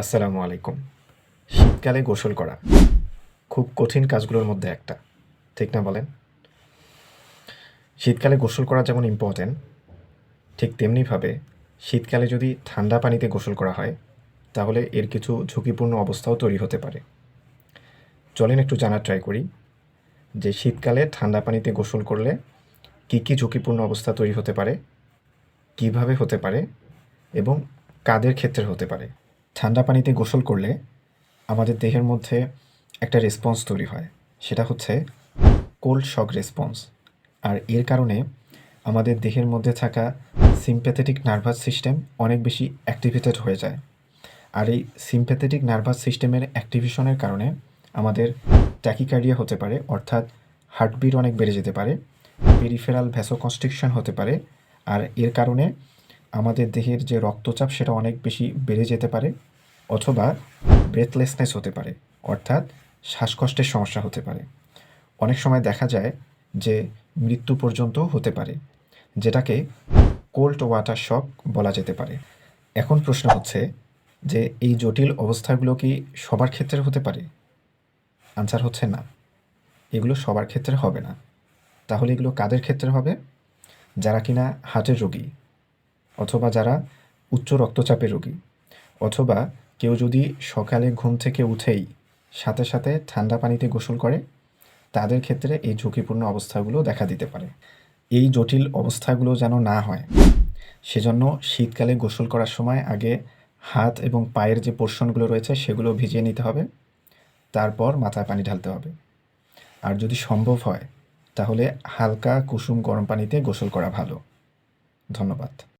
আসসালামু আলাইকুম। শীতকালে গোসল করা খুব কঠিন কাজগুলোর মধ্যে একটা। ঠিক না বলেন? শীতকালে গোসল করা যেমন ইম্পর্ট্যান্ট, ঠিক তেমনিভাবে শীতকালে যদি ঠান্ডা পানিতে গোসল করা হয়, তাহলে এর কিছু ঝুঁকিপূর্ণ অবস্থাও তৈরি হতে পারে। চলেন একটু জানার ট্রাই করি যে শীতকালে ঠান্ডা পানিতে গোসল করলে কী ঝুঁকিপূর্ণ অবস্থা তৈরি হতে পারে, কিভাবে হতে পারে এবং কাদের ক্ষেত্রে হতে পারে। ঠান্ডা পানিতে গোসল করলে আমাদের দেহের মধ্যে একটা রেসপন্স তৈরি হয়, সেটা হচ্ছে কোল্ড শক রেসপন্স। আর এর কারণে আমাদের দেহের মধ্যে থাকা সিম্প্যাথেটিক নার্ভাস সিস্টেম অনেক বেশি অ্যাক্টিভেটেড হয়ে যায়। আর এই সিম্প্যাথেটিক নার্ভাস সিস্টেমের অ্যাক্টিভেশনের কারণে আমাদের ট্যাকিকার্ডিয়া হতে পারে, অর্থাৎ হার্টবিট অনেক বেড়ে যেতে পারে, পেরিফেরাল ভ্যাসোকনস্ট্রিকশন হতে পারে। আর এর কারণে আমাদের দেহের যে রক্তচাপ সেটা অনেক বেশি বেড়ে যেতে পারে, অথবা ব্রেথলেসনেস হতে পারে, অর্থাৎ শ্বাসকষ্টের সমস্যা হতে পারে। অনেক সময় দেখা যায় যে মৃত্যু পর্যন্ত হতে পারে, যেটাকে কোল্ড ওয়াটার শক বলা যেতে পারে। এখন প্রশ্ন হচ্ছে যে এই জটিল অবস্থাগুলো কি সবার ক্ষেত্রে হতে পারে? আনসার হচ্ছে না, এগুলো সবার ক্ষেত্রে হবে না। তাহলে এগুলো কাদের ক্ষেত্রে হবে? যারা কিনা হার্টের রোগী, অথবা যারা উচ্চ রক্তচাপের রোগী, অথবা কেউ যদি সকালে ঘুম থেকে উঠেই সাথে সাথে ঠান্ডা পানিতে গোসল করে, তাদের ক্ষেত্রে এই ঝুঁকিপূর্ণ অবস্থাগুলো দেখা দিতে পারে। এই জটিল অবস্থাগুলো যেন না হয়, সেজন্য শীতকালে গোসল করার সময় আগে হাত এবং পায়ের যে পোর্শনগুলো রয়েছে সেগুলো ভিজিয়ে নিতে হবে, তারপর মাথায় পানি ঢালতে হবে। আর যদি সম্ভব হয় তাহলে হালকা কুসুম গরম পানিতে গোসল করা ভালো। ধন্যবাদ।